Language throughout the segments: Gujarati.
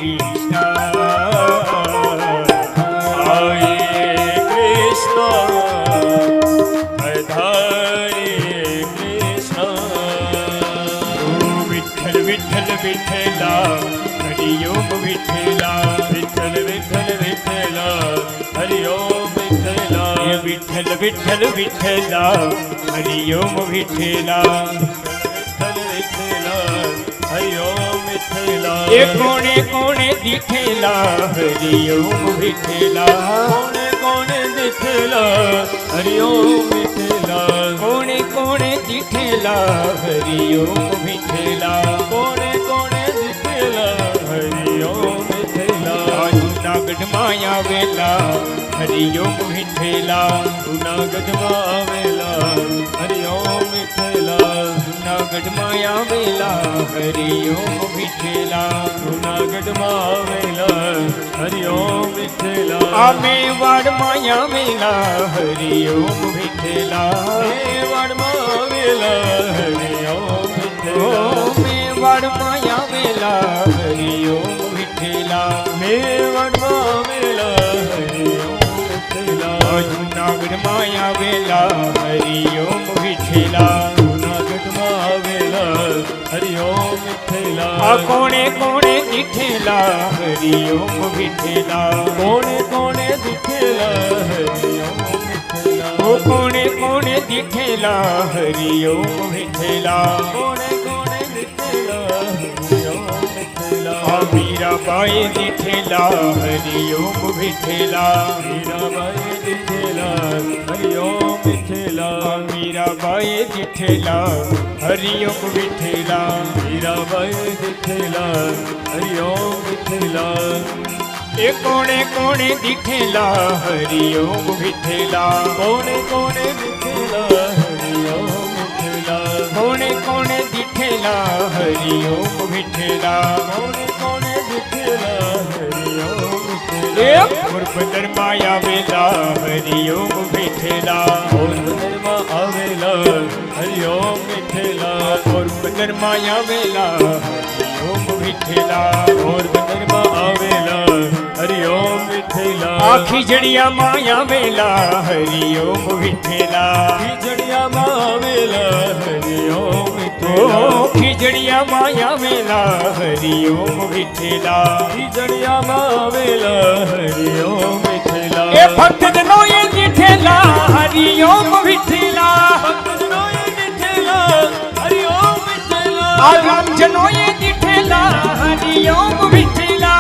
कृष्ण हरे कृष्ण विठ्ठल विठ्ठल विठ्ठला हरि ओम विठ्ठला विठ्ठल विठ्ठल विठ्ठला हरि ओम विठ्ठला विठ्ठल विठ्ठल विठ्ठला हरि ओम विठ्ठला विठ्ठल विठ्ठला हरि ओम विठ्ठला ये कोणे कोणे दिठेला हरि ओम विठ्ठला कोणे कोणे दिठेला हरि ओम विठ्ठला कोणे कोणे दिठेला हरि ओम विठ्ठला कोणे कोणे दिठेला हरि ओम विठ्ठला जूनागढ़ माया वेला हरि ओम विठ्ठला जूनागढ़ मावेला हरि ओम विठ्ठला जूनागढ़ माया वेला हरि ओम विठ्ठला जूनागढ़ मावेला हरि ओम विठ्ठला मेवाड़ माया वेला हरि ओम विठ्ठला मेवाड़ मावेला हरि ओम विठ्ठला मेवाड़ माया वेला हरि ओम विठ्ठला मेवाड़ मावेला हरि ओम विठ्ठला जूनागढ़ माया वेला हरि ओम विठ्ठला जूनागढ़ मावेला हरि ओम विठ्ठला कोणे कोणे दिठेला हरि ओम विठ्ठला कोणे कोणे दिठेला हरि ओम विठ्ठला कोणे कोणे दिठेला हरि ओम विठ्ठला कोणे कोणे दिठेला हरि ओम विठ्ठला मीराबाई दिठेला हरि ओम विठ्ठला मीराबाई दिठेला हरि ओम विठ्ठला मीराबाई दिठेला हरि ओम विठ्ठला मीराबाई दिठेला हरि ओम विठ्ठला कोणे कोणे दिठेला हरि ओम विठ्ठला कोणे कोणे दिठेला हरि ओम विठ्ठला कोणे कोणे दिठेला हरि ओम विठ्ठला कोणे कोणे दिठेला हरि ओम विठ्ठला पोरबंदर माया वेला हरि ओम विठ्ठला पोरबंदर मा आवेला हरि ओम विठ्ठला पोरबंदर माया वेला हरि ओम विठ्ठला पोरबंदर मा आवेला हरि ओम विठ्ठला खिजड़िया माया वेला हरि ओम विठ्ठला खिजड़िया मावेला हरि ओम विठ्ठला खिजड़िया माया वेला हरि ओम विठ्ठला खिजड़िया मावेला हरि ओम विठ्ठला भक्त जनों ये दिठेला हरि ओम विठ्ठला भक्त जनों ये दिठेला हरि ओम विठ्ठला राम जनों ये दिठेला हरि ओम विठ्ठला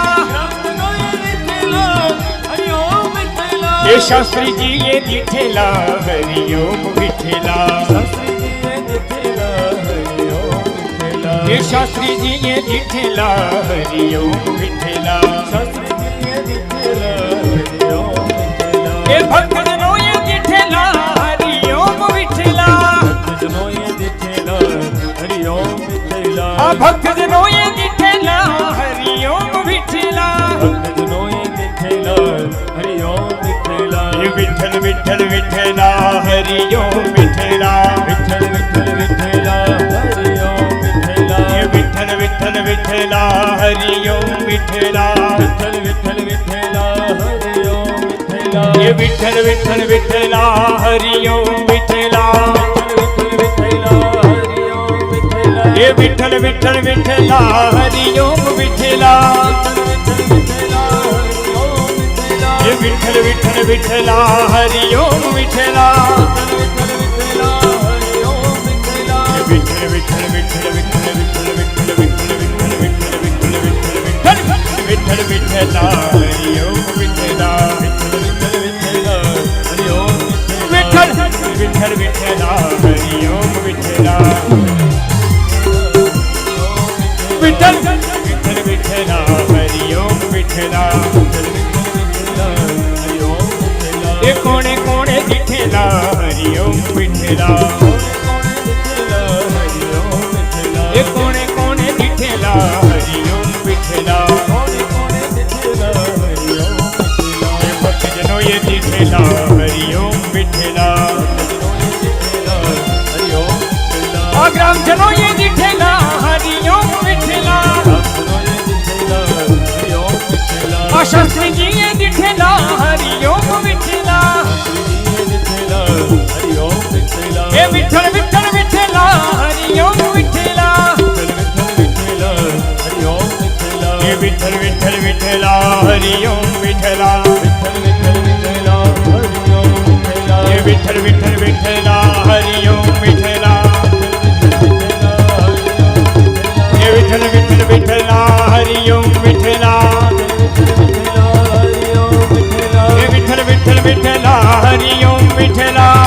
ये शास्त्री जी ये दिठेला हरि ओम विठ्ठला शास्त्री जी ये दिठेला हरि ओम विठ्ठला शास्त्री जी ये दिठेला हरि ओम विठ्ठला ये भक्त जनों ये दिठेला हरि ओम विठ्ठला भक्त जनों ये दिठेला हरि ओम विठ्ठला भक्त जनों ये दिठेला हरि ओम विठ्ठला भक्त जनों ये दिठेला हरि ओम विठ्ठला ये विठ्ठल विठ्ठल विठ्ठला हरि ओम विठ्ठला विठ्ठल विठ्ठल विठ्ठला हरि ओम विठ्ठला ये विठ्ठल विठ्ठल विठ्ठला हरि ओम विठ्ठला विठ्ठल विठ्ठल विठ्ठला हरि ओम विठ्ठला ये विठ्ठल विठ्ठल विठ्ठला हरि ओम विठ्ठला ये विठ्ठल विठ्ठल विठ्ठला हरि ओम विठ्ठला ये विठ्ठल विठ्ठल विठ्ठला हरि ओम विठ्ठला ये विठ्ठल विठ्ठल विठ्ठल विठ्ठल विठ्ठल विठ्ठल विठ्ठल विठ्ठल विठ्ठल विठ्ठला हरि ओम विठ्ठला विठ्ठल विठ्ठल विठ्ठला हरि ओम विठ्ठला विठ्ठल विठ्ठल विठ्ठला हरि ओम विठ्ठला ये कोणे कोणे दिठेला हरि ओम विठ्ठला ये कोणे कोणे दिठेला हरि ओम विठ्ठला ये भक्त जनों ये दिठेला हरि ओम विठ्ठला ग्राम जनों ये दिठेला हरि ओम विठ्ठला શાસ્ત્રીજીએ દીઠેલા હરિઓમ વિઠ્ઠલા એ વિઠ્ઠલ વિઠ્ઠલ વિઠ્ઠલા હરિઓમ વિઠ્ઠલા એ વિઠ્ઠલ વિઠ્ઠલ વિઠ્ઠલા હરિઓમ વિઠ્ઠલા એ વિઠ્ઠલ વિઠ્ઠલ વિઠ્ઠલા હરિઓમ વિઠ્ઠલા એ વિઠ્ઠલ વિઠ્ઠલ વિઠ્ઠલા હરિઓમ વિઠ્ઠલા એ વિઠ્ઠલ વિઠ્ઠલ વિઠ્ઠલા હરિઓમ વિઠ્ઠલા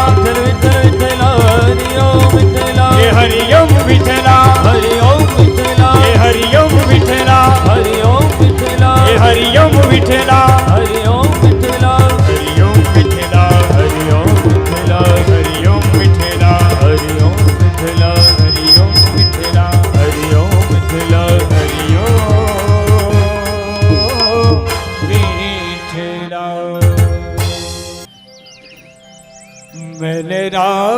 એ હરિઓમ વિઠ્ઠલા એ હરિઓમ વિઠ્ઠલા એ હરિઓમ વિઠ્ઠલા હરિઓમ વિઠ્ઠલા હરિઓમ વિઠ્ઠલા હરિઓમ વિઠ્ઠલા હરિઓમ વિઠ્ઠલા હરિઓમ વિઠ્ઠલા હરિઓમ વિઠ્ઠલા હરિઓમ વિઠ્ઠલા હરિઓમ વિઠ્ઠલા વેલરા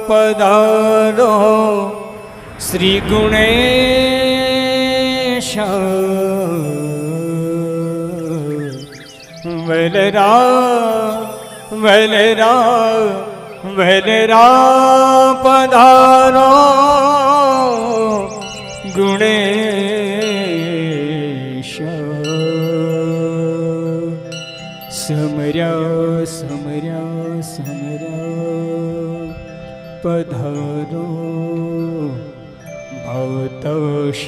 પધારો શ્રી ગુણેશ વેલરા પધારો ગુણેશ સમર્યા પધારો ભવતોષ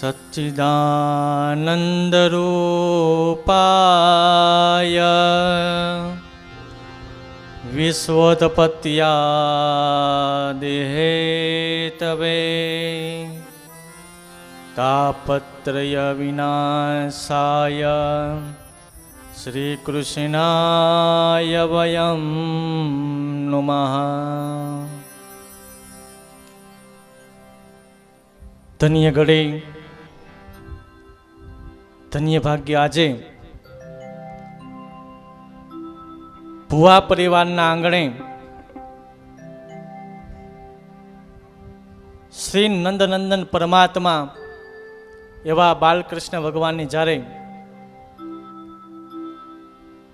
સચ્ચિદાનંદરૂપાય વિશ્વોત્પત્યા દેહેતવે તાપત્રય વિનાશાય શ્રી કૃષ્ણાય વયમ નમઃ. ધન્ય ઘડી ધન્ય ભાગ્ય આજે ભુવા પરિવારના આંગણે શ્રી નંદનંદન પરમાત્મા એવા બાલકૃષ્ણ ભગવાનની જ્યારે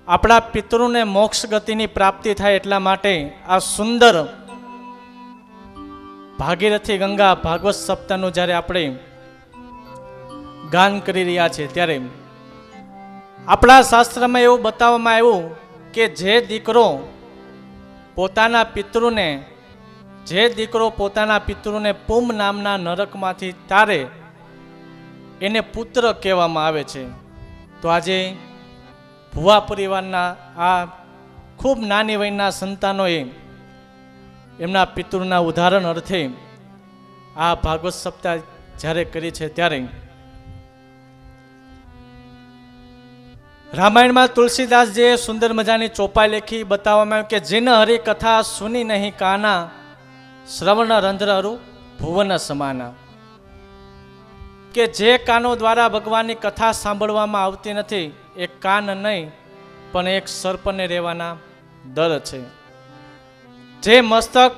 આપણા પિતૃને મોક્ષ ગતિની પ્રાપ્તિ થાય એટલા માટે આ સુંદર ભાગીરથી ગંગા ભાગવત સપ્તાહનું જ્યારે આપણે ગાન કરી રહ્યા છે ત્યારે આપણા શાસ્ત્રમાં એવું બતાવવામાં આવ્યું કે જે દીકરો પોતાના પિતૃને પૂમ નામના નરકમાંથી તારે એને પુત્ર કહેવામાં આવે છે. તો આજે ભુવા પરિવારના આ ખૂબ નાની વયના સંતાનોએ એમના પિતૃના ઉદાહરણ અર્થે આ ભાગવત સપ્તાહ જ્યારે કરી છે ત્યારે રામાયણમાં તુલસીદાસજીએ સુંદર મજાની ચોપાઈ લખી બતાવવામાં આવ્યું કે જીન હરિ કથા સુની નહીં કાના શ્રવણ રંધ્ર અરુ ભુવન સમાના. કે જે કાનો દ્વારા ભગવાનની કથા સાંભળવામાં આવતી નથી એ કાન નહીં પણ એક સર્પને રહેવાના દર છે. જે મસ્તક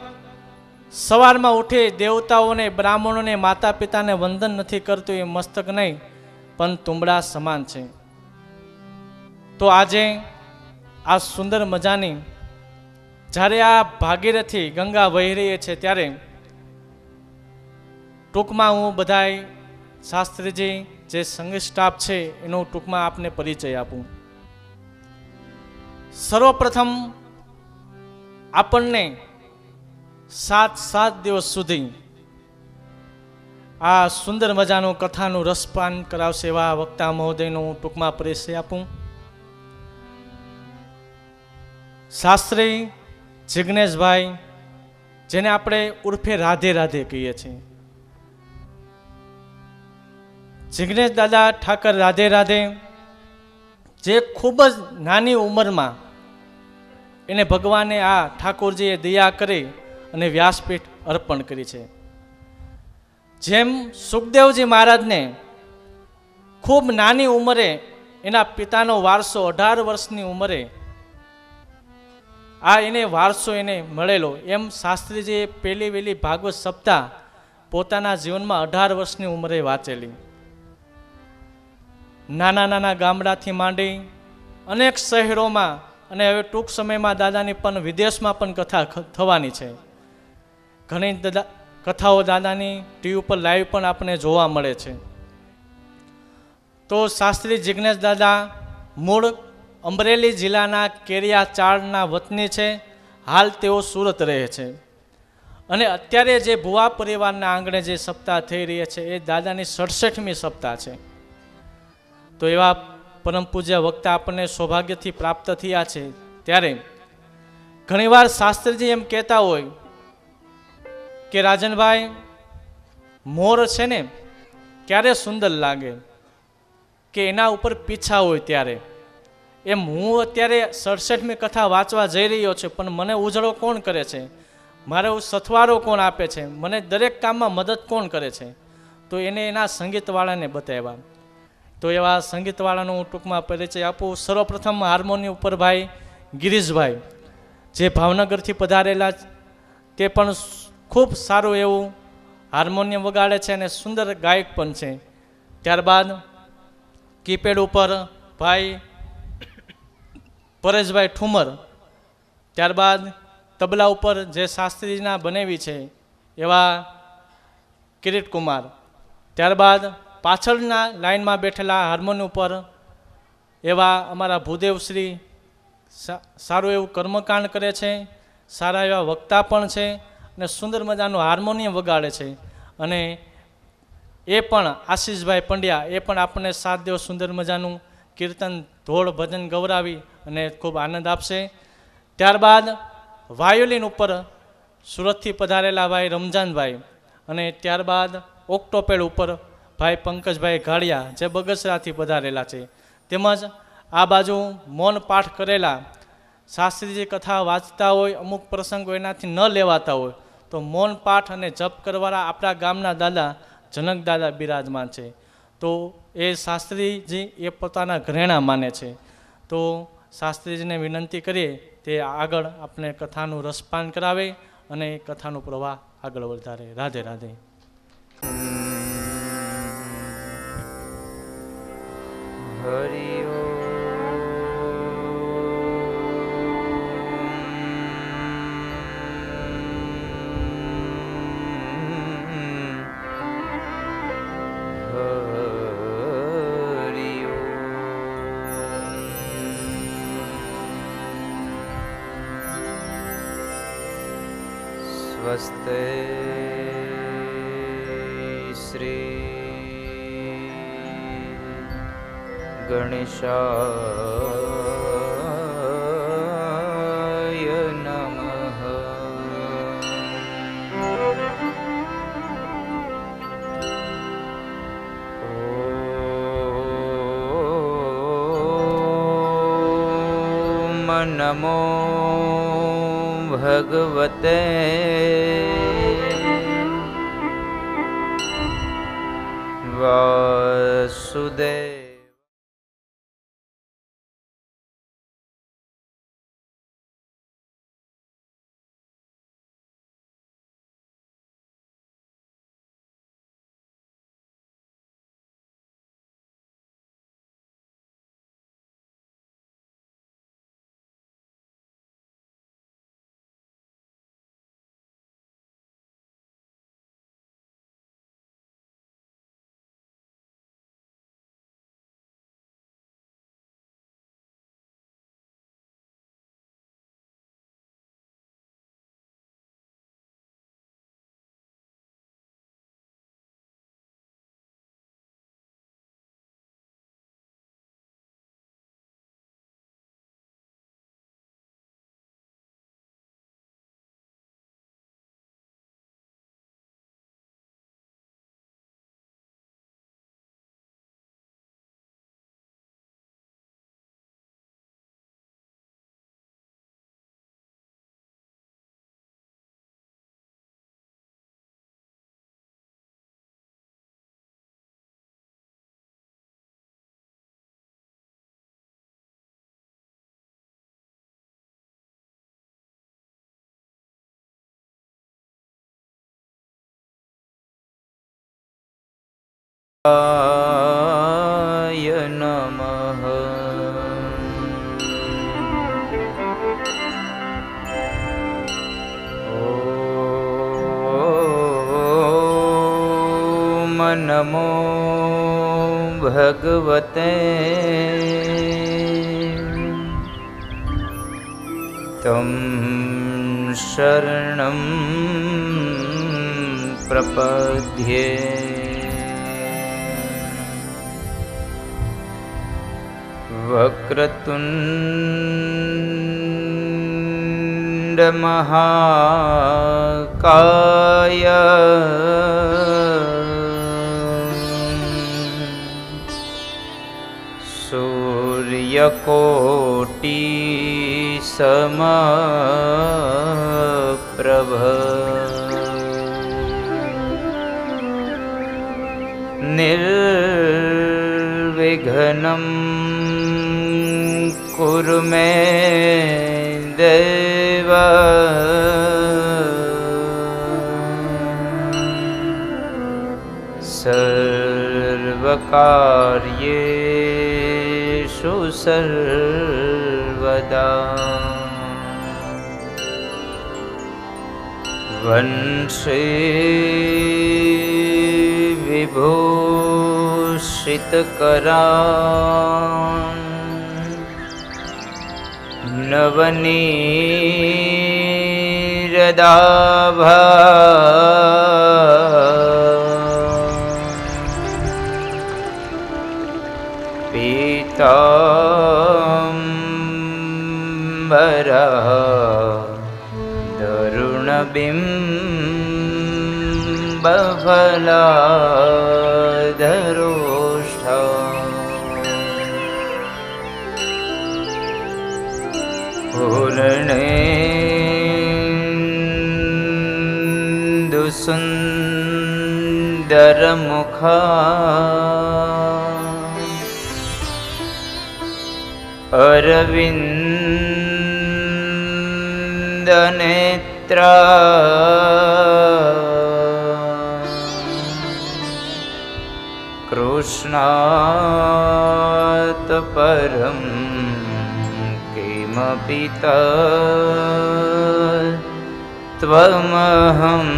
સવારમાં ઉઠી દેવતાઓને બ્રાહ્મણોને માતા પિતાને વંદન નથી કરતું એ મસ્તક નહીં પણ તુંબડા સમાન છે. તો આજે આ સુંદર મજાની જ્યારે આ ભાગીરથી ગંગા વહી રહી છે ત્યારે ટૂંકમાં હું બધાય શાસ્ત્રીજી જે સંગીત સ્ટાફ છે એનો ટૂંકમાં આપને પરિચય આપું. સર્વપ્રથમ આપણને 7 દિવસ સુધી આ સુંદર મજાનું કથાનું રસપાન કરાવશે એવા વક્તા મહોદયનો હું ટૂંકમાં પરિચય આપું. શાસ્ત્રી જિગ્નેશભાઈ, જેને આપણે ઉર્ફે રાધે રાધે કહીએ છીએ. જિગ્નેશ દાદા ઠાકર રાધે રાધે, જે ખૂબ જ નાની ઉંમરમાં એને ભગવાને આ ઠાકોરજીએ દયા કરી અને વ્યાસપીઠ અર્પણ કરી છે. જેમ સુખદેવજી મહારાજને ખૂબ નાની ઉંમરે એના પિતાનો વારસો 18 વર્ષની ઉંમરે એને વારસો એને મળેલો, એમ શાસ્ત્રીજીએ પહેલી વહેલી ભાગવત સપ્તાહ પોતાના જીવનમાં 18 વર્ષની ઉંમરે વાંચેલી. નાના નાના ગામડાથી માંડી અનેક શહેરોમાં અને હવે ટૂંક સમયમાં દાદાની પણ વિદેશમાં પણ કથા થવાની છે. ઘણી કથાઓ દાદાની ટીવી ઉપર લાઈવ પણ આપણને જોવા મળે છે. તો શાસ્ત્રી જિજ્ઞેશ દાદા મૂળ અમરેલી જિલ્લાના કેરિયા ચાળના વતની છે. હાલ તેઓ સુરત રહે છે અને અત્યારે જે ભુવા પરિવારના આંગણે જે સપ્તાહ થઈ રહી છે એ દાદાની 67મી સપ્તાહ છે. તો એવા પરમ પૂજ્ય વક્તા આપણને સૌભાગ્યથી પ્રાપ્ત થયા છે. ત્યારે ઘણીવાર શાસ્ત્રીજી એમ કહેતા હોય કે રાજનભાઈ, મોર છે ને ક્યારે સુંદર લાગે કે એના ઉપર પીછા હોય ત્યારે. એમ હું અત્યારે 67મી કથા વાંચવા જઈ રહ્યો છું, પણ મને ઉજળો કોણ કરે છે, મારે સથવારો કોણ આપે છે, મને દરેક કામમાં મદદ કોણ કરે છે? તો એને એના સંગીતવાળાને બતાવ્યા. તો એવા સંગીતવાળાનો હું ટૂંકમાં પરિચય આપું. સર્વપ્રથમ હાર્મોનિયમ ઉપર ભાઈ ગિરીશભાઈ, જે ભાવનગરથી પધારેલા, તે પણ ખૂબ સારું એવું હાર્મોનિયમ વગાડે છે અને સુંદર ગાયક પણ છે. ત્યારબાદ કીપેડ ઉપર ભાઈ પરેશભાઈ ઠુમર. ત્યારબાદ તબલા ઉપર જે શાસ્ત્રીજીના બનેવી છે એવા કિરીટ કુમાર. ત્યારબાદ પાછળના લાઈનમાં બેઠેલા હાર્મોનિયમ ઉપર એવા અમારા ભૂદેવશ્રી, સારું એવું કર્મકાંડ કરે છે, સારા એવા વક્તા પણ છે અને સુંદર મજાનું હાર્મોનિયમ વગાડે છે. અને એ પણ આશીષભાઈ પંડ્યા, એ પણ આપણને 7 દિવસ સુંદર મજાનું કીર્તન, ધોળ, ભજન ગૌરાવી અને ખૂબ આનંદ આપશે. ત્યારબાદ વાયોલિન ઉપર સુરતથી પધારેલા ભાઈ રમજાનભાઈ, અને ત્યારબાદ ઓક્ટોપેડ ઉપર ભાઈ પંકજભાઈ ઘાડિયા, જે બગસરાથી પધારેલા છે. તેમજ આ બાજુ મૌન પાઠ કરેલા, શાસ્ત્રીજી કથા વાંચતા હોય, અમુક પ્રસંગો એનાથી ન લેવાતા હોય તો મૌન પાઠ અને જપ કરવાના આપણા ગામના દાદા જનક દાદા બિરાજમાન છે. તો એ શાસ્ત્રીજી એ પોતાના ઘરેણા માને છે. તો શાસ્ત્રીજીને વિનંતી કરીએ તે આગળ આપણે કથાનું રસપાન કરાવે અને કથાનો પ્રવાહ આગળ વધારે. રાધે રાધે. હરિ સ્વસ્તે શ્રી ગણેશાય નમઃ. ઓમ નમો ભગવતે વાસુદેવ. નમઃ ઓમ નમો ભગવતે તમ શરણં પ્રપદ્યે વક્રતુંડ મહાકાય સૂર્યકોટિ સમપ્રભ નિર્વિઘ્નં કુરુ મે દેવ સર્વકાર્યેષુ સર્વદા વંશે વિભૂષિતકરા નવનીરદાભા પીતાંબરા દરુણબિંબફલાધરોષ્ઠા પૂર્ણેन्दુસુन्दરમુખા અરવિંદનેત્રા કૃષ્ણાત પરમ કિમપિ ત્વમહં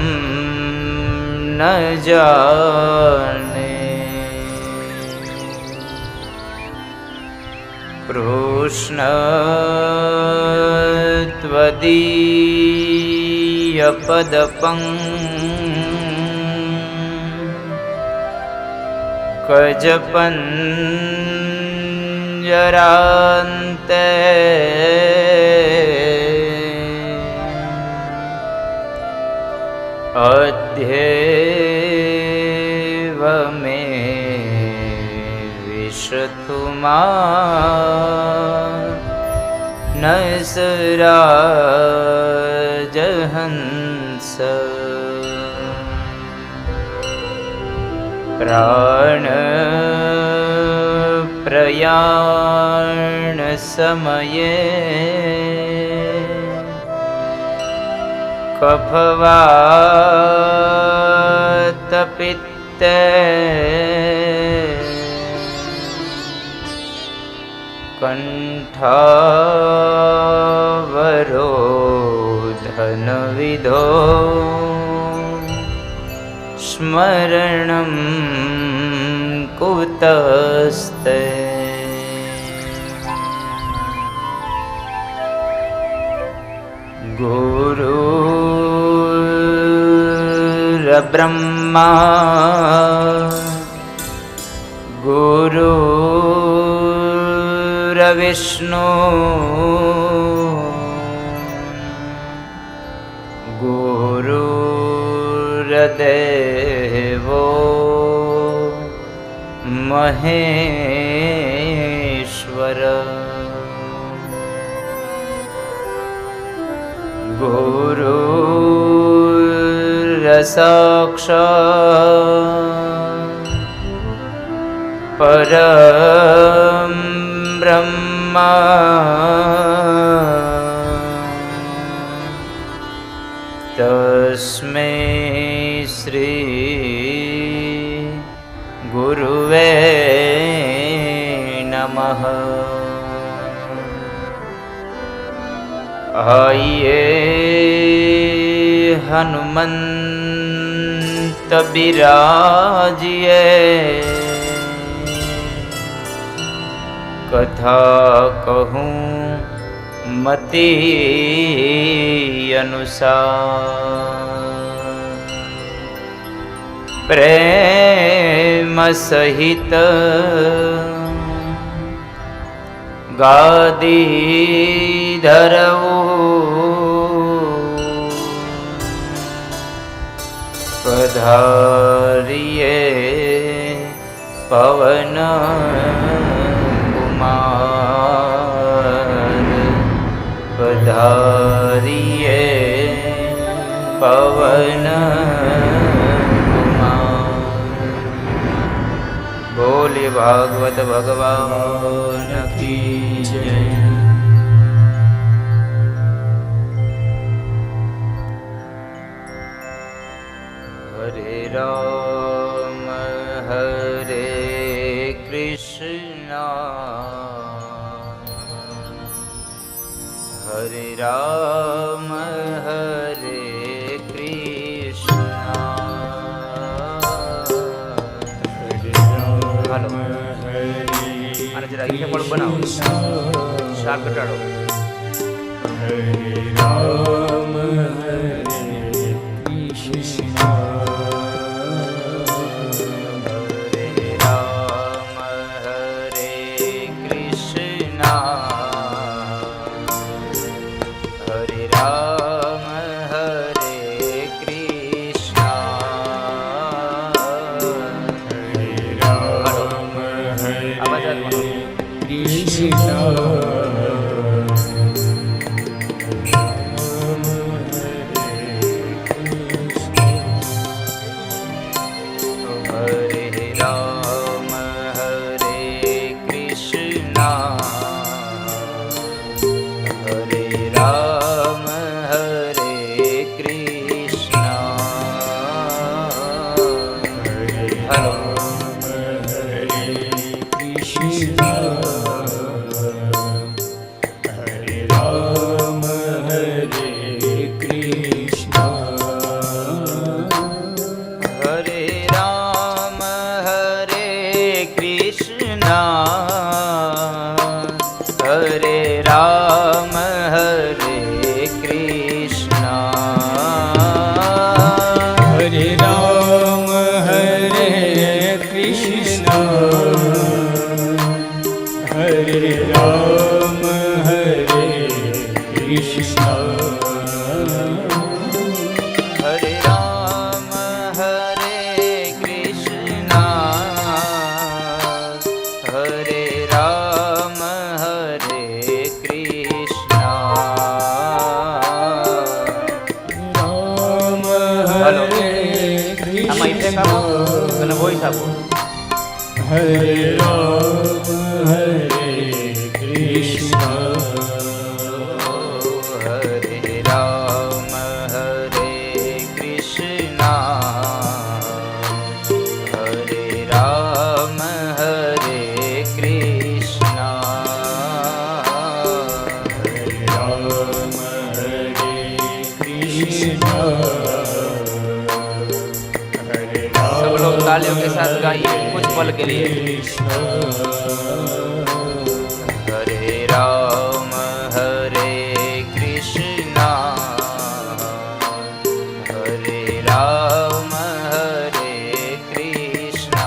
ન જાને કૃષ્ણ ત્વદીયપદપંકજપંજરાન્તે અધ્યેવ મે વિશતુ ન સરાજહંસ પ્રાણ પ્રયાણ સમયે કફવાત પિત્તે કંઠાવરોધન વિધો સ્મરણં કુતસ્તે ગુરુર્બ્રહ્મા ગુરુર્વિષ્ણુ ગુરુર્દેવો મહેશ્વર ગુરુરસાક્ષાત પરમ બ્રહ્મા તસ્મૈ શ્રી ગુરુ विष्णवे नमः। आइए हनुमंत बिराजिए, कथा कहूँ मति अनुसार। प्रेम सहित गादी धरऊ, पधारिए पवन कुमार, पधारिए पवन कुमार। बोले भागवत भगवान की जय। हरे राम हरे कृष्णा, हरे राम हरे कृष्णा, राम हरे અને જરા ઈકે પણ બનાવો, શાર્પ ઘટાડો। हरे राम हरे कृष्णा, हरे राम हरे कृष्णा, हरे राम हरे कृष्णा, हरे राम हरे कृष्णा, हरे राम हरे कृष्णा, हरे राम हरे कृष्णा, हेलो कृष्णा, हरे राम हरे कृष्णा, हरे राम हरे कृष्णा, हरे राम हरे कृष्णा, हरे राम हरे कृष्णा, हरे राम हरे कृष्णा, हरे राम हरे कृष्णा, हरे राम हरे कृष्णा, राम हेलो हरे આમાં ઇફેક્ટ આપો અને વોઇસ આપો। हरे राम हरे कृष्णा, हरे राम हरे कृष्णा, हरे राम हरे कृष्णा, हरे राम हरे कृष्णा, हरे सब लोग तालियों के साथ गाइए कुछ पल के लिए। कृष्णा, हरे राम हरे कृष्णा, हरे राम हरे कृष्णा,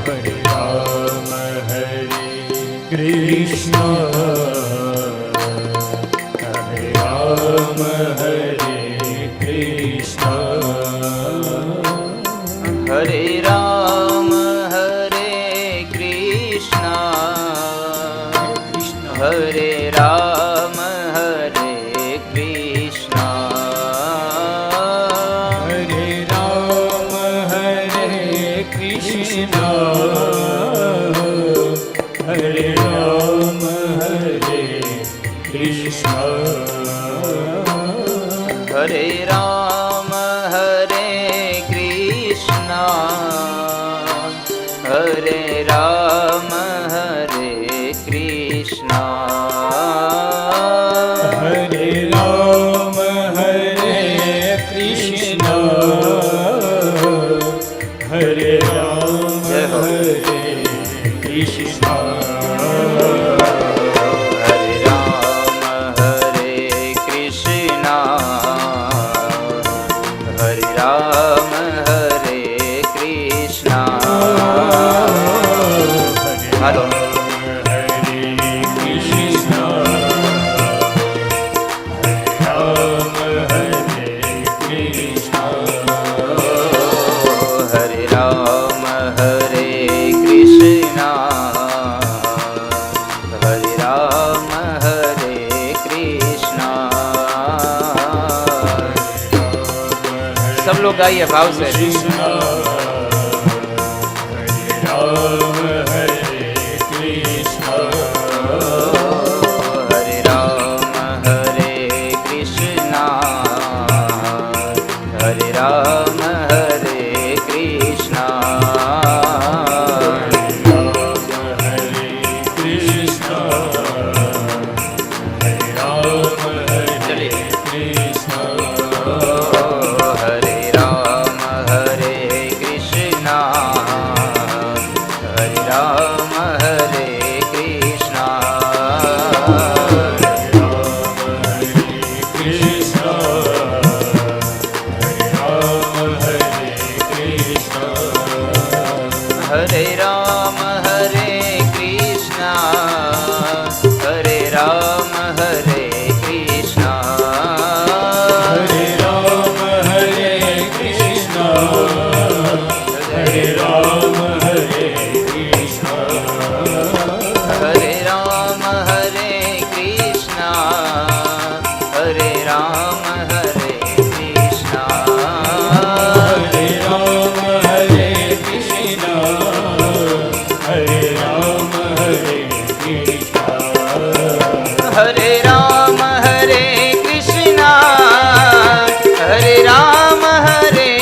हरे राम हरे कृष्णा, हरे राम हरे कृष्णा, हरे राम हरे कृष्णा, हरे राम हरे कृष्णा, हरे राम हरे कृष्णा, हरे राम हरे कृष्णा, हरे राम हरे कृष्णा, सब लोग गाइए भाव से। कृष्ण हरे राम हरे कृष्ण हरे राम हरे कृष्णा हरे राम हरे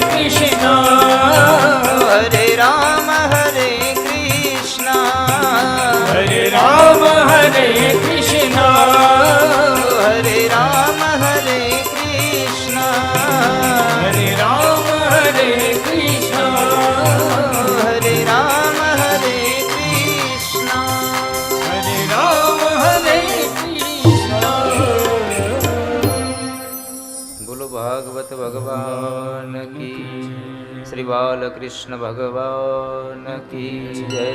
कृष्णा कृष्ण भगवान की जय।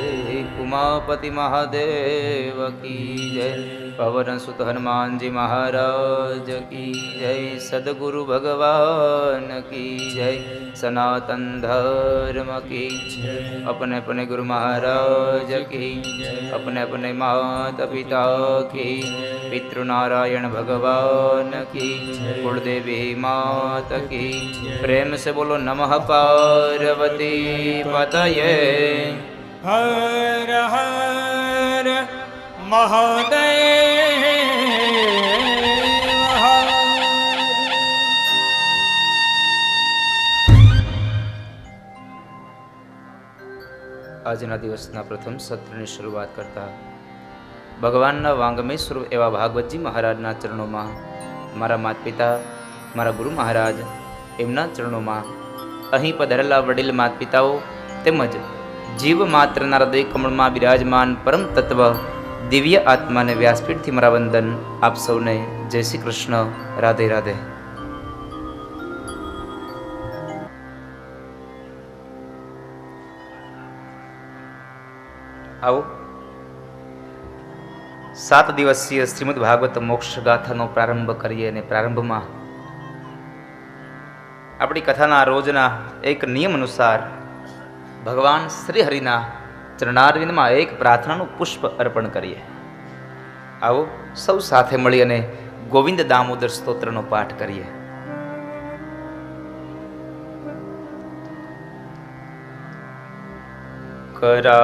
उमापति महादेव की जय। पवन सुत हनुमान जी महाराज की जय। सदगुरु भगवान की जय। सनातन धर्म की जय। अपने अपने गुरु महाराज की, अपने अपने माता पिता की, पितृनारायण भगवान की, कुलदेवी माता की। प्रेम से बोलो नमः पार्वती पतये। हर हर महादेव हर। આજના દિવસના પ્રથમ સત્રની શરૂઆત કરતા ભગવાનના વાંગમય સ્વરૂપ એવા ભાગવતજી મહારાજના ચરણોમાં, મારા માતા પિતા, મારા ગુરુ મહારાજ, એમના ચરણોમાં, અહીં પધારેલા વડીલ માતા પિતાઓ તેમજ જીવ માત્રના હૃદય કમળમાં બિરાજમાન પરમ તત્વ દિવ્ય આત્માને વ્યાસપીઠથી મારા વંદન. આપ સૌને જય શ્રી કૃષ્ણ. રાધે રાધે. આવો 7 દિવસીય શ્રીમદ ભાગવત મોક્ષ ગાથાનો પ્રારંભ કરીએ. અને પ્રારંભમાં આપણી કથાના રોજના એક નિયમ અનુસાર ભગવાન શ્રી હરિના ચરણારવિંદમાં એક પ્રાર્થનાનું પુષ્પ અર્પણ કરીએ. આવો સૌ સાથે મળી અને ગોવિંદ દામોદર સ્તોત્રનો પાઠ કરીએ. करारविन्दे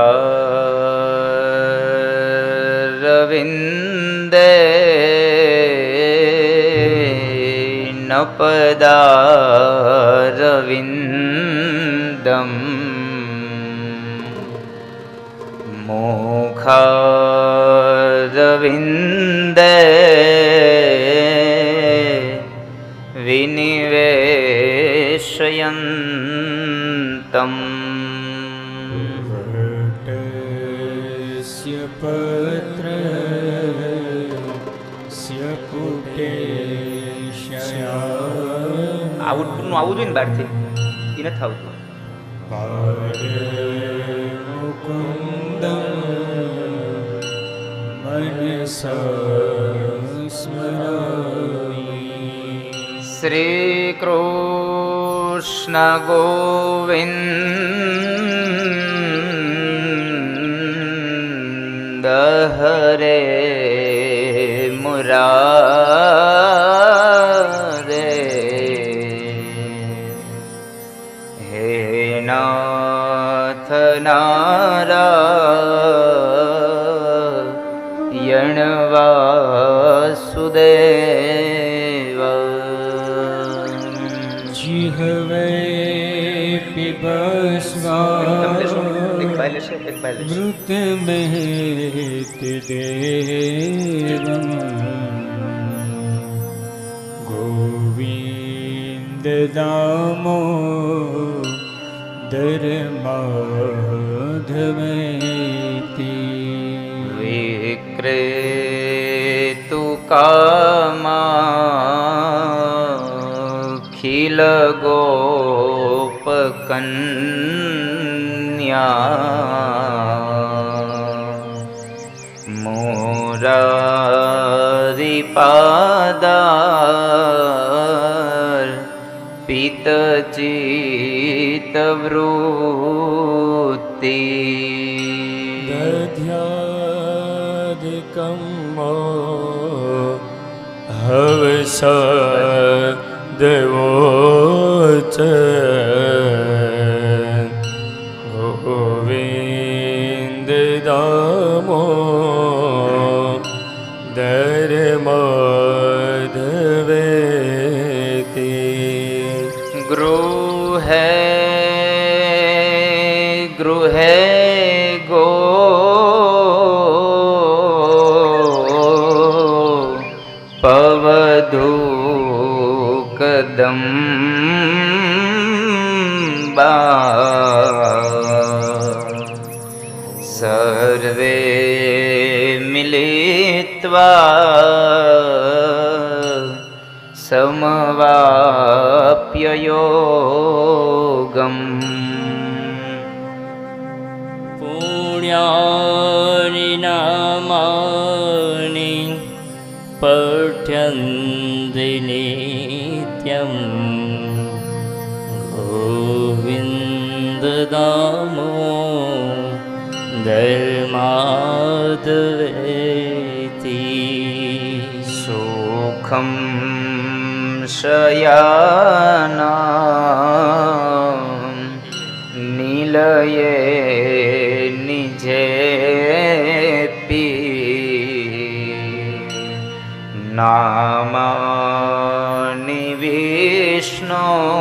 नपदारविन्दं मुखारविन्दे विनिवेशयन्तम् આવું જોઈએ ને બહારથી એ નથી આવતું. મુકુંદમ સ્મરામી. શ્રી કૃષ્ણ ગોવિંદ હરે મુરારે. હે નાથ નારાયણ વાસુદેવ. જીહવે મૃત મહેત દેવમ ગોવિંદ દામો ધર્માધવેતી. વિક્રેતુ કામાખિલ ગોપકન્યા મુરારિપાદાર પિતચિત્તવૃત્તિ. દધ્યાદિકમ હવસ દેવોચ ગોવિંદ દામો ધર્માધવેતી. ગૃહે ગૃહે ગો પવધૂ કદંબા. સર્વે મિલિત્વા સમવાપ્ય યોગમ. પુણ્યાનિ નામાનિ પઠ્યન્તિ નિત્યમ ગોવિંદ દામો ધર્માધવેતી. સુખમ શયાનાં નિલયે નિજેપી. નામાનિ વિષ્ણુ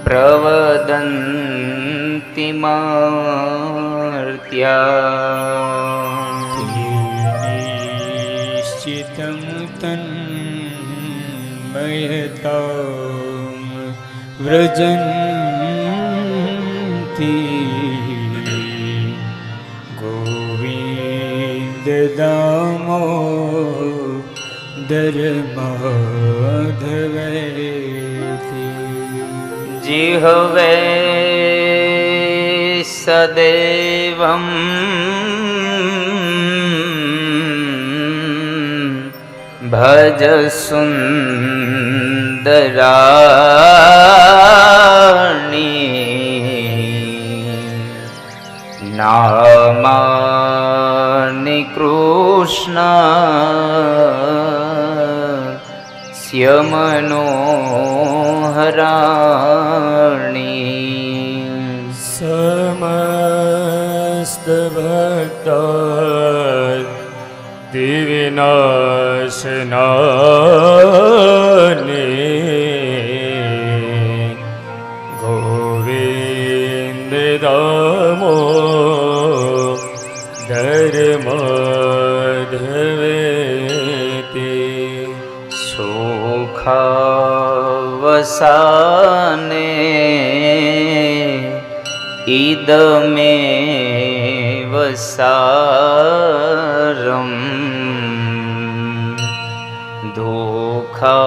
પ્રવદન્તિ મર્ત્યા. નિશ્ચિતં તન્મયતાં વ્રજન્તિ. ગોવિંદ દામો ધર્માધવેતી. जिह्वे सदेवं भज सुन्दराणि. नामानि कृष्ण मनोहराणि. समस्त भक्ता दिविनाशनानि. गोविंद दामो धर्माधवेती. सुखावसाने इदमेव सारम्. दुःखावसाने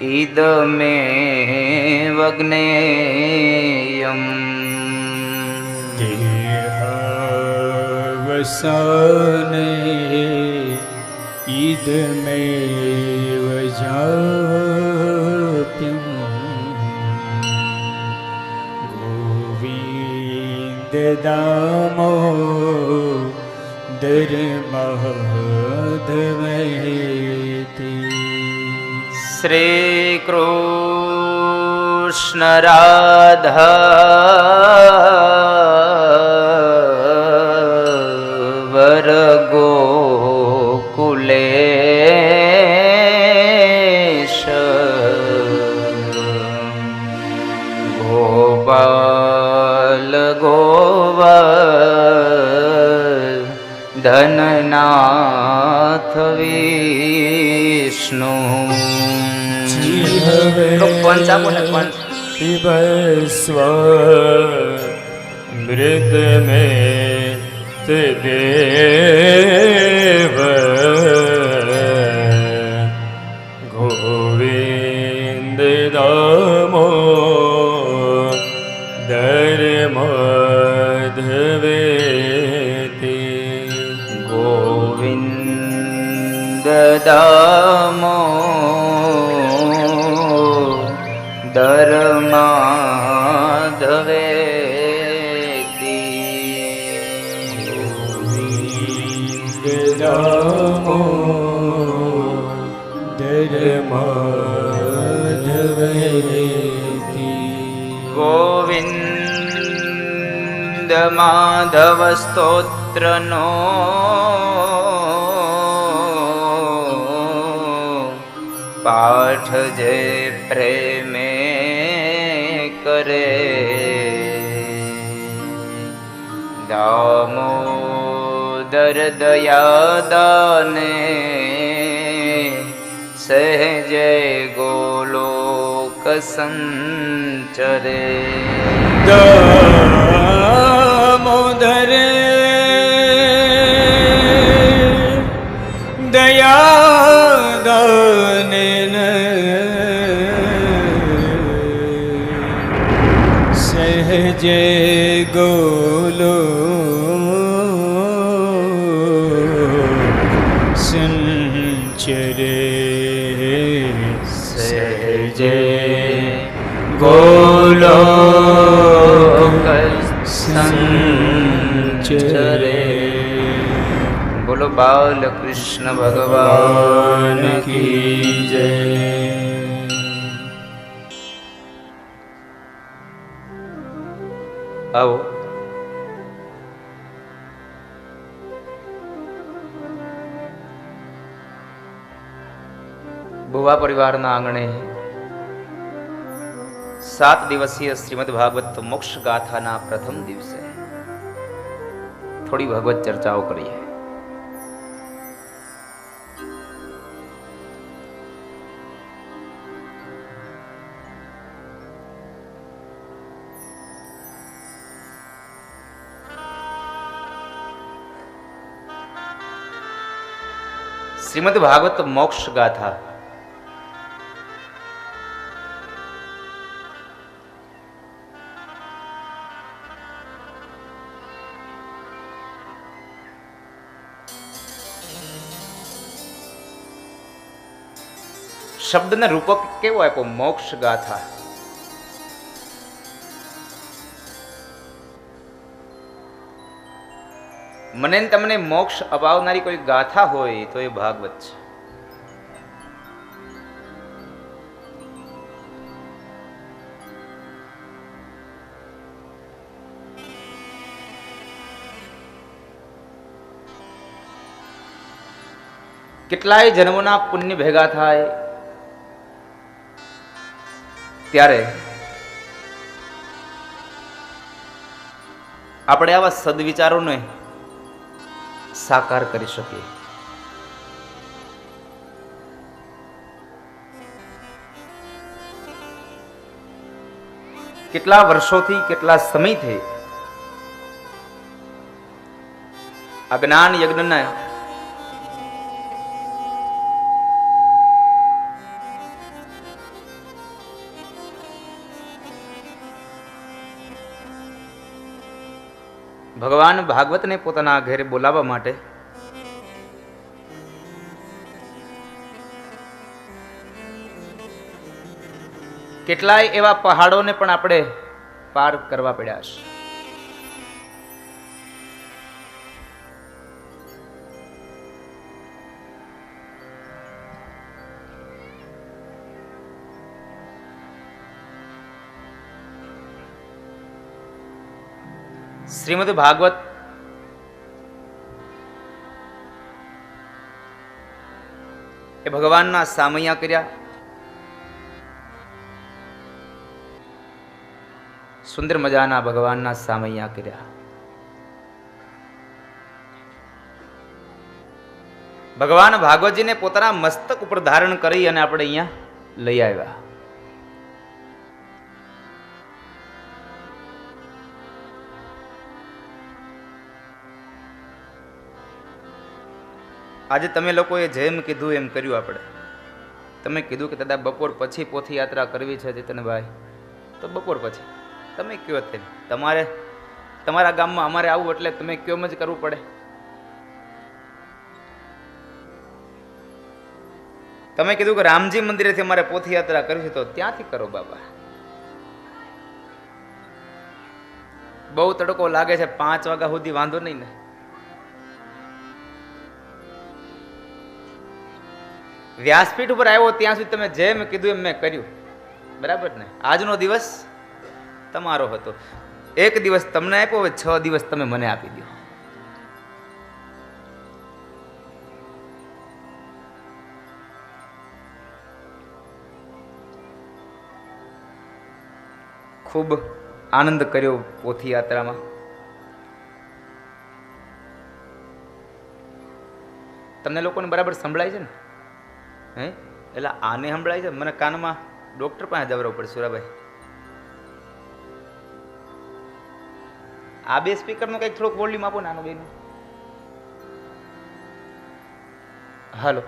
इदमेव ज्ञेयम्. देहावसाने इदमेव जाप्यम् गोविन्द दामोदर माधवेति श्री कृष्ण राधा वर गोकुलेश गोपाल गोवर्धननाथ विष्णु पिबस्व मृत में देव गोविंद दामोदर माधवेति गोविंद दामोदर माधवेति दामोदर माधवेति गोविंद माधव स्तोत्र नो पाठ जय प्रेमे करे दामोदर दया दाने सहजे गोलोक संचरे दामोदर दया दाने सहजे गोलो संचरे सहजे गोलोक संचरे। बोलो बाल कृष्ण भगवान की जय। आओ ભુવા પરિવારના આંગણે 7 દિવસીય શ્રીમદ ભાગવત મોક્ષ ગાથાના પ્રથમ દિવસે થોડી ભગવત ચર્ચાઓ કરીએ. શ્રીમદ ભાગવત મોક્ષ ગાથા શબ્દને રૂપક કેવો આપ્યો? મોક્ષ ગાથા. મને ને તમને મોક્ષ અપાવનારી કોઈ ગાથા હોય તો એ ભાગવત છે. કેટલાય જન્મોના પુણ્ય ભેગા થાય ત્યારે આપણે આવા સદવિચારોને સાકાર કરી શકીએ. કેટલા વર્ષોથી, કેટલા સમયથી આ જ્ઞાન યજ્ઞના ભગવાન ભાગવતને પોતાના ઘરે બોલાવવા માટે કેટલાય એવા પહાડોને પણ આપણે પાર કરવા પડ્યા છે. શ્રીમદ ભાગવત એ ભગવાનના સામૈયા કર્યા. સુંદર મજાના ભગવાનના સામૈયા કર્યા. ભગવાન ભાગવતજીને પોતાના મસ્તક ઉપર ધારણ કરી અને આપણે અહીંયા લઈ આવ્યા. આજે તમે લોકોએ જેમ કીધું એમ કર્યું. આપણે તમે કીધું કે દાદા બપોર પછી પોથી યાત્રા કરવી છે ચેતનભાઈ, તો બપોર પછી તમે કયો તેમ. તમારે તમારા ગામમાં અમારે આવું એટલે તમે કયો જ કરવું પડે. તમે કીધું કે રામજી મંદિરેથી અમારે પોથી યાત્રા કરવી છે તો ત્યાંથી કરો બાબા. બહુ તડકો લાગે છે, 5 વાગ્યા સુધી વાંધો નહીં ને. વ્યાસપીઠ ઉપર આવ્યો ત્યાં સુધી તમે જેમ કીધું એમ મેં કર્યું. બરાબર ને? આજનો દિવસ તમારો હતો. 1 દિવસ તમને આપ્યો, હવે 6 દિવસ તમે મને આપી દો. ખૂબ આનંદ કર્યો પોથી યાત્રામાં. તમને લોકોને બરાબર સંભળાય છે ને? હે એટલે આને સંભળાય છે? મને કાનમાં ડોક્ટર પાસે જવરવું પડે સુરાભાઈ. આ 2 સ્પીકરનો કંઈક થોડોક વોલ્યુમ આપો નાનો બેનો. હાલો,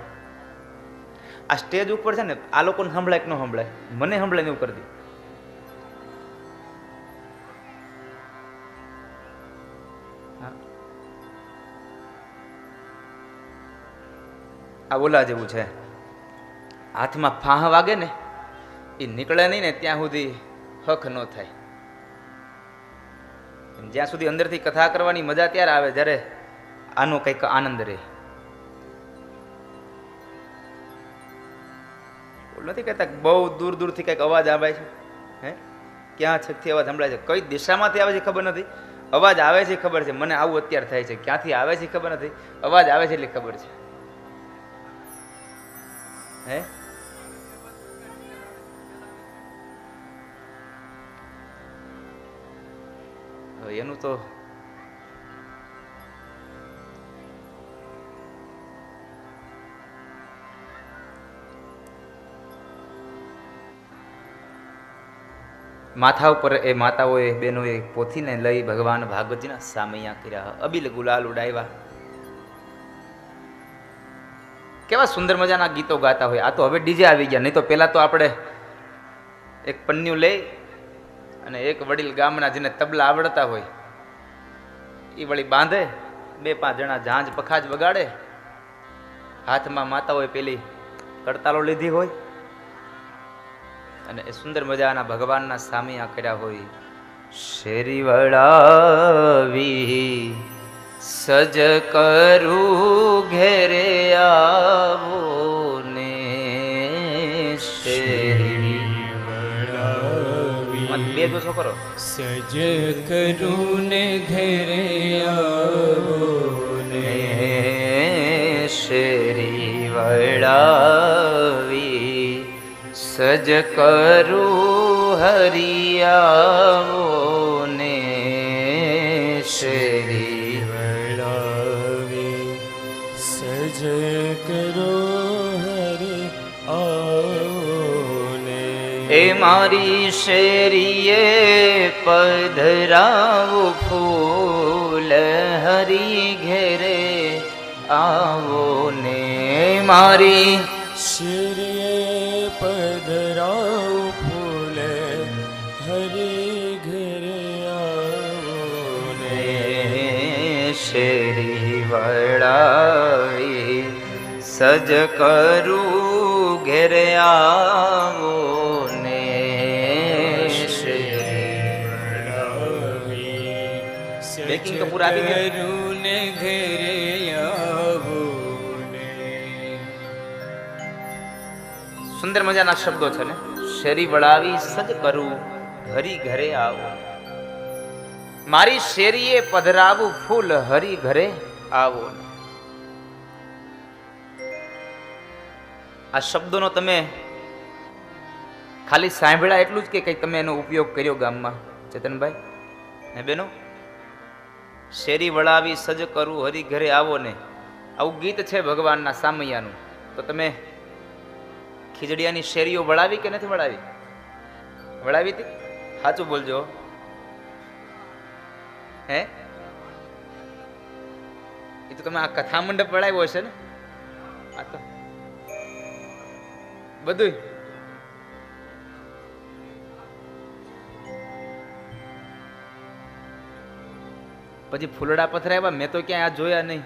આ સ્ટેજ ઉપર છે ને આ લોકોને સંભળાય કે ન સંભળાય? મને સંભળાય એવું કરી દે. આ ઓલા જેવું છે, હાથમાં ફાહ વાગે ને એ નીકળે નહીં ને ત્યાં સુધી હક ન થાય. જ્યાં સુધી અંદરથી કથા કરવાની મજા ત્યારે આવે જ્યારે આનો કંઈક આનંદ રહે. નથી કહેતા બહુ દૂર દૂરથી કંઈક અવાજ આવે છે. હે ક્યાં છેકથી અવાજ સંભળાય છે, કઈ દિશામાંથી આવે છે ખબર નથી. અવાજ આવે છે ખબર છે, મને આવું અત્યારે થાય છે. ક્યાંથી આવે છે ખબર નથી, અવાજ આવે છે એટલે ખબર છે. હે એનું તો માથા ઉપર એ માતાઓએ બહેનોએ પોથીને લઈ ભગવાન ભાગવતજીના સામૈયા કર્યા. અબીલ ગુલાલ ઉડાવ્યા. કેવા સુંદર મજાના ગીતો ગાતા હોય. આ તો હવે ડીજે આવી ગયા, નહીં તો પહેલા તો આપણે એક પન્યું લઈ અને એક વડીલ ગામના જેને તબલા આવડતા હોય એ વળી બાંધે, 2-5 જણા ઝાંઝ પખાજ વગાડે, હાથમાં માતાઓએ પેલી કડતાલો લીધી હોય અને એ સુંદર મજાના ભગવાનના સામૈયા કર્યા હોય. શેરી વળાવી સજ કરું ઘેરે આવો ને શેરી વળાવી. બે જો છોકરો સજ કરું ને ઘેરે આવો ને શેરી વળાવી સજ કરું હરિયાવો ને શેરી સજ કરો હરે આને. એ મારી શેરીએ પધરાવો ફૂલ હરી ઘેરે આવો ને. મારી શેરીએ પધરાવો ફૂલ હરે ઘરે આવો ને. વળાવી સજ કરું ઘેરે આવો ને બેકિંગ તો પૂરા આપી દે. ને ઘરે આવું ને. સુંદર મજાના શબ્દો છે ને. શેરી વળાવી સજ કરું હરી ઘરે આવો, મારી શેરીએ પધરાવું ફૂલ હરી ઘરે આવો. આ શબ્દોનો તમે ખાલી સાંભળ્યા એટલું જ કે કઈ તમે એનો ઉપયોગ કર્યો ગામમાં ચેતનભાઈ હે બેનો? શેરી વળાવી સજ કરું હરી ઘરે આવો ને, આવું ગીત છે ભગવાનના સામૈયાનું. તો તમે ખીજડીયાની શેરીઓ વળાવી કે નથી વળાવી? વળાવી હતી? સાચું બોલજો હે? એ તો તમે આ કથા મંડપ વળાવ્યો હશે ને? આ તો બધું પછી ફૂલડા પથરાવ્યા મેં તો ક્યાંય આ જોયા નહીં.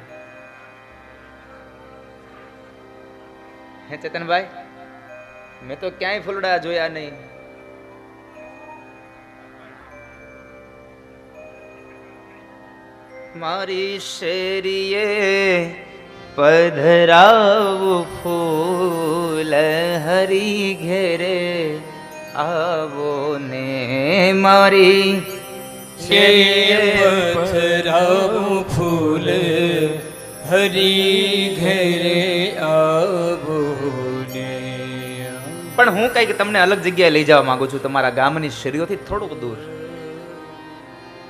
હે ચેતનભાઈ? મેં તો ક્યાંય ફૂલડા જોયા નહીં. મારી શેરીએ પધરાવું ફૂલ હરી ઘેરે આવો ને, મારી પથરાવું ફૂલ હરી ઘરે આવું ને. પણ હું કઈક તમને અલગ જગ્યાએ લઈ જવા માંગુ છું, તમારા ગામની શેરીઓથી થોડુંક દૂર.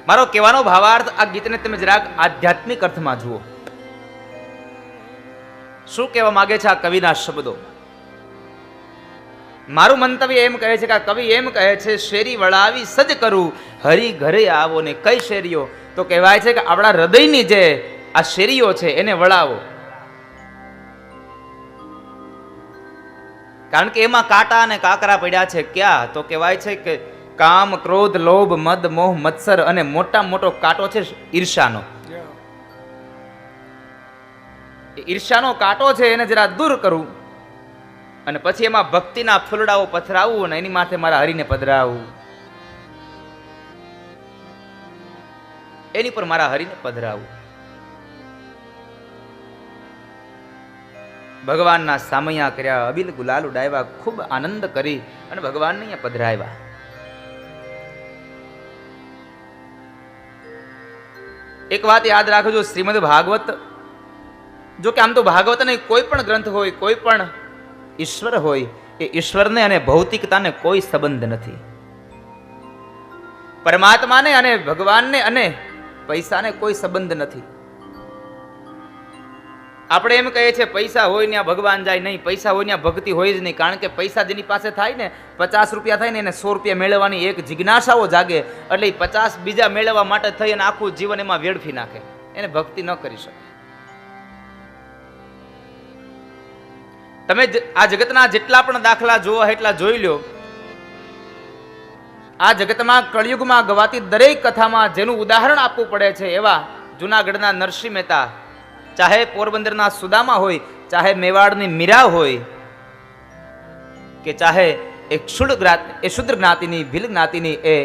મારો કહેવાનો ભાવાર્થ, આ ગીતને તમે જરાક આધ્યાત્મિક અર્થમાં જુઓ. શું કહેવા માંગે છે આ કવિના શબ્દો? મારું મંતવ્ય એમ કહે છે કે આ કવિ એમ કહે છે શેરી વળાવી સજ કરું હરી ઘરે આવો ને. કઈ શેરીઓ? તો કહેવાય છે કે આપણા હૃદયની જે આ શેરીઓ છે એને વળાવો, કારણ કે એમાં કાંટા અને કાકરા પડ્યા છે. ક્યાં? તો કહેવાય છે કે કામ, ક્રોધ, લોભ, મદ, મોહ, મત્સર અને મોટા મોટો કાંટો છે ઈર્ષાનો. ઈર્ષાનો કાંટો છે એને જરા દૂર કરું અને પછી એમાં ભક્તિના ફૂલડાઓ પથરાવું અને એની માથે મારા હરિને પધરાવું, એની પર મારા હરિને પધરાવું. ભગવાનના સામૈયા કર્યા, અબિલ ગુલાલ ઉડાવ્યા, ખૂબ આનંદ કરી અને ભગવાનને અહીંયા પધરાવ્યા. એક વાત યાદ રાખજો, શ્રીમદ ભાગવત, જો કે આમ તો ભાગવત નહીં, કોઈ પણ ગ્રંથ હોય, કોઈ પણ ઈશ્વર હોય, એ ઈશ્વરને અને ભૌતિકતાને કોઈ સંબંધ નથી. પરમાત્માને અને ભગવાનને અને પૈસાને કોઈ સંબંધ નથી. આપણે એમ કહીએ છીએ પૈસા હોય ત્યાં ભગવાન જાય, નહીં. પૈસા હોય ત્યાં ભક્તિ હોય જ નહીં, કારણ કે પૈસા જેની પાસે થાય ને, 50 રૂપિયા થાય ને, એને 100 રૂપિયા મેળવવાની એક જિજ્ઞાસાઓ જાગે, એટલે 50 બીજા મેળવવા માટે થઈ અને આખું જીવન એમાં વેડફી નાખે, એને ભક્તિ ન કરી શકે. તમે આ જગતના જેટલા પણ દાખલા જોવા એટલા જોઈ લો. આ જગતમાં કળિયુગમાં ગવાતી દરેક કથામાં જેનું ઉદાહરણ આપવું પડે છે એવા જુનાગઢના નરસિંહ મહેતા, ચાહે પોરબંદરના સુદામા હોય, ચાહે મેવાડની મીરા હોય, કે ચાહે એક શુદ્ર જ્ઞાતિની ભીલ જ્ઞાતિની એ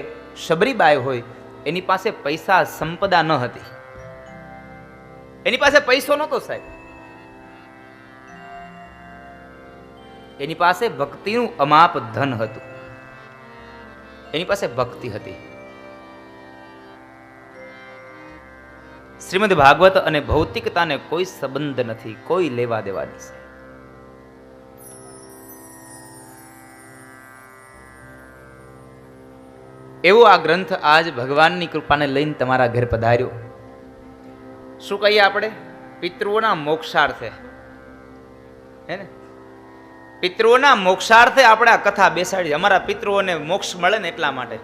શબરીબાઈ હોય, એની પાસે પૈસા સંપદા ન હતી. એની પાસે પૈસો નહોતો સાહેબ, એની પાસે ભક્તિનું અમાપ ધન હતું, એની પાસે ભક્તિ હતી. શ્રીમદ ભાગવત અને ભૌતિકતાને કોઈ સંબંધ નથી, કોઈ લેવા દેવાની છે. એવો આ ગ્રંથ આજ ભગવાનની કૃપાને લઈને તમારા ઘર પધાર્યો. શું કહીએ આપણે? પિતૃઓના મોક્ષાર્થે, હે ને? પિતૃઓના મોક્ષાર્થે આપણે આ કથા બેસાડી. અમારા પિતૃઓને મોક્ષ મળે ને એટલા માટે.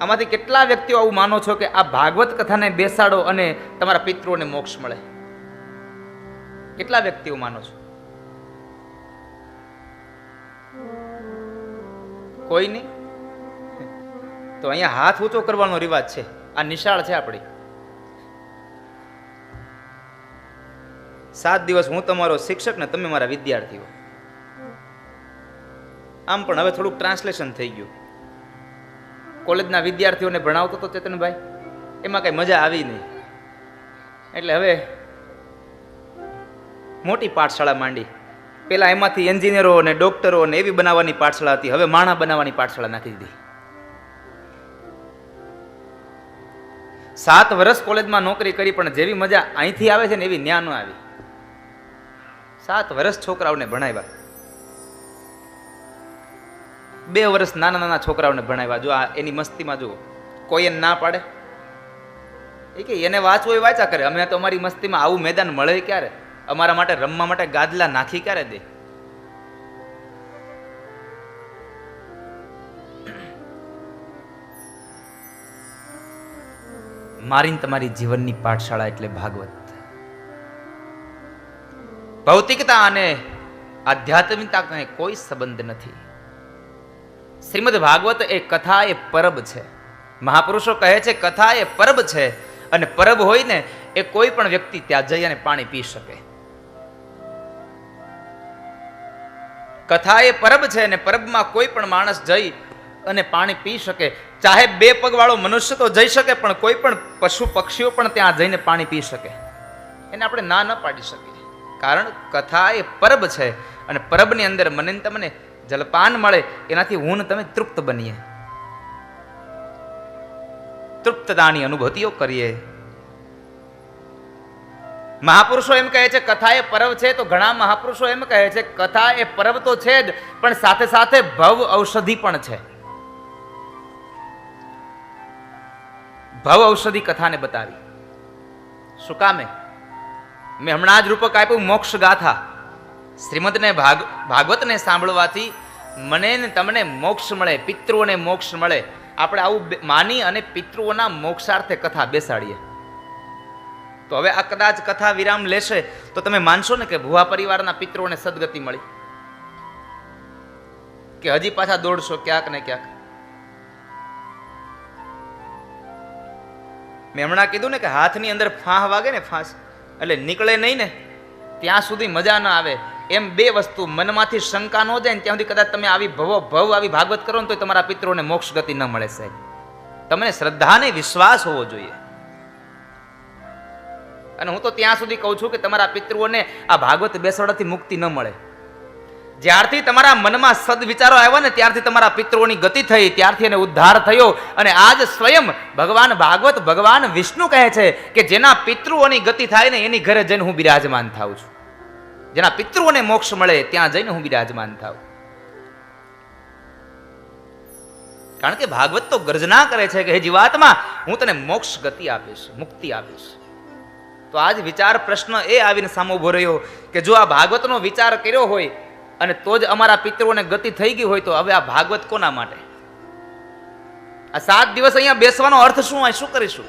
આમાંથી કેટલા વ્યક્તિઓ આવું માનો છો કે આ ભાગવત કથાને બેસાડો અને તમારા પિતૃઓને મોક્ષ મળે? કેટલા વ્યક્તિઓ માનો છો? કોઈ નહીં? તો અહીંયા હાથ ઊંચો કરવાનો રિવાજ છે. આ નિશાળ છે આપણી. 7 દિવસ હું તમારો શિક્ષક ને તમે મારા વિદ્યાર્થીઓ. આમ પણ હવે થોડુંક ટ્રાન્સલેશન થઈ ગયું. કોલેજના વિદ્યાર્થીઓને ભણાવતો તો ચેતનભાઈ, એમાં કઈ મજા આવી નહીં. એટલે હવે મોટી પાઠશાળા માંડી. પેલા એમાંથી એન્જિનિયરો અને ડોક્ટરો ને એવી બનાવવાની પાઠશાળા હતી, હવે માણા બનાવવાની પાઠશાળા નાખી દીધી. 7 વર્ષ કોલેજમાં નોકરી કરી, પણ જેવી મજા અહીંથી આવે છે ને એવી ન્યા ન આવી. 7 વર્ષ છોકરાઓને ભણાવ્યા, 2 વર્ષ નાના નાના છોકરાઓને ભણાવ્યા. જો આ એની મસ્તીમાં જુઓ, કોઈ એને ના પાડે? એ કે એને વાંચવું હોય વાંચા કરે, અમે તો અમારી મસ્તીમાં આવું મેદાન મળે ક્યારે? અમારા માટે રમવા માટે ગાદલા નાખી ક્યારે દે? મારી તમારી જીવનની પાઠશાળા એટલે ભાગવત. ભૌતિકતા અને આધ્યાત્મિકતા કોઈ સંબંધ નથી. શ્રીમદ ભાગવત એ કથા એ પરબ છે. મહાપુરુષો કહે છે કથા એ પરબ છે, અને પરબ હોય ને એ કોઈ પણ વ્યક્તિ ત્યાં જઈ અને પાણી પી શકે. કથા એ પરબ છે, અને પરબમાં કોઈ પણ માણસ જઈ અને પાણી પી શકે. ચાહે 2 પગ વાળો મનુષ્ય તો જઈ શકે, પણ કોઈ પણ પશુ પક્ષીઓ પણ ત્યાં જઈને પાણી પી શકે. એને આપણે ના ન પાડી શકીએ, કારણ કથા એ પરબ છે, અને પરબની અંદર મને તમને જલપાન મળે, એનાથી હું ને તમે તૃપ્ત બનીએ, તૃપ્તતાની અનુભૂતિઓ કરીએ. મહાપુરુષો એમ કહે છે કથા એ પરબ છે, તો ઘણા મહાપુરુષો એમ કહે છે કથા એ પરબ તો છે જ, પણ સાથે સાથે ભવ ઔષધિ પણ છે. ભવ ઔષધિ કથાને બતાવી. શું કામે? મેં હમણાં જ રૂપક આપ્યું મોક્ષ ગાથા. શ્રીમદને ભાગવતને સાંભળવાથી મને ને તમને મોક્ષ મળે, પિતૃઓને મોક્ષ મળે. આપણે આવું માની અને પિતૃઓના મોક્ષાર્થે કથા બેસાડીએ. તો હવે આ કદાચ કથા વિરામ લેશે તો તમે માનશો ને કે ભુવા પરિવારના પિતૃઓને સદગતિ મળી, કે હજી પાછા દોડશો ક્યાંક ને ક્યાંક? મેં હમણાં કીધું ને કે હાથની અંદર ફાંહ વાગે ને, ફાંસ એટલે નીકળે નહીં ને ત્યાં સુધી મજા ન આવે. એમ 2 વસ્તુ, મનમાંથી શંકા ન જાય ને ત્યાં સુધી કદાચ તમે આવી ભવ આવી ભાગવત કરો ને તો તમારા પિતૃઓને મોક્ષ ગતિ ન મળે. સાહેબ, તમને શ્રદ્ધા ને વિશ્વાસ હોવો જોઈએ. અને હું તો ત્યાં સુધી કહું છું કે તમારા પિતૃઓને આ ભાગવત બેસાડવાથી મુક્તિ ન મળે. જ્યારથી તમારા મનમાં સદવિચારો આવ્યા ને ત્યારથી તમારા પિતૃઓની ગતિ થઈ, ત્યારથી એને ઉદ્ધાર થયો. અને આજ સ્વયં ભગવાન ભાગવત ભગવાન વિષ્ણુ કહે છે કે જેના પિતૃઓની ગતિ થાય ને એની ઘરે જઈને હું બિરાજમાન થાઉં છું. જેના પિતૃઓને મોક્ષ મળે ત્યાં જઈને હું બિરાજમાન થાઉં. કારણ કે ભાગવત તો ગર્જના કરે છે કે હે જીવાત્મા, હું તને મોક્ષ ગતિ આપીશ, મુક્તિ આપીશ. તો આજ વિચાર પ્રશ્ન એ આવીને સામે ઉભો રહ્યો કે જો આ ભાગવતનો વિચાર કર્યો હોય અને તો જ અમારા પિતૃઓને ગતિ થઈ ગઈ હોય, તો હવે આ ભાગવત કોના માટે? આ 7 દિવસ અહીંયા બેસવાનો અર્થ શું હોય? શું કરીશું?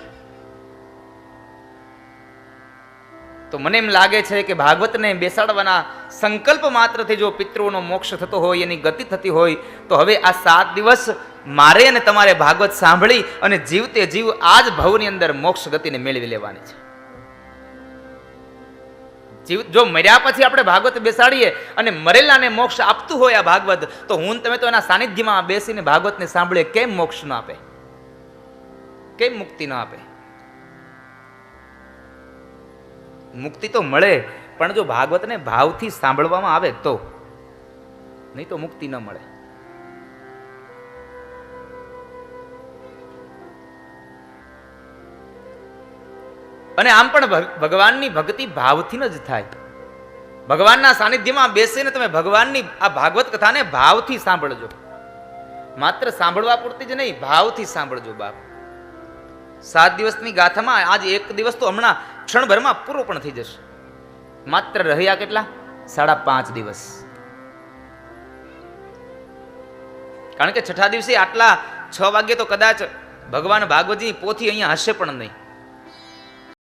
તો મને એમ લાગે છે કે ભાગવતને બેસાડવાના સંકલ્પ માત્રથી જો પિતૃઓનો મોક્ષ થતો હોય, એની ગતિ થતી હોય, તો હવે આ 7 દિવસ મારે અને તમારે ભાગવત સાંભળી અને જીવતે જીવ આ જ ભવની અંદર મોક્ષ ગતિને મેળવી લેવાની છે. જો મર્યા પછી આપણે ભાગવત બેસાડીએ અને મરેલાને મોક્ષ આપતું હોય આ ભાગવત, તો હું તમે તો એના સાનિધ્યમાં બેસીને ભાગવતને સાંભળીએ, કેમ મોક્ષ ન આપે? કેમ મુક્તિ ન આપે? મુક્તિ તો મળે, પણ જો ભાગવતને ભાવથી સાંભળવામાં આવે તો, નહીં તો મુક્તિ ન મળે. અને આમ પણ ભગવાનની ભક્તિ ભાવથી જ થાય. ભગવાનના સાનિધ્યમાં બેસીને તમે ભગવાનની આ ભાગવત કથાને ભાવથી સાંભળજો. માત્ર સાંભળવા પૂરતી જ નહીં, ભાવથી સાંભળજો બાપ. 7 દિવસની ગાથામાં આજ 1 દિવસ તો હમણાં ક્ષણભરમાં પૂરો પણ થઈ જશે. માત્ર રહ્યા કેટલા? 5.5 દિવસ. કારણ કે 6ઠા દિવસે આટલા 6 વાગે તો કદાચ ભગવાન ભાગવતજીની પોથી અહીંયા હશે પણ નહીં.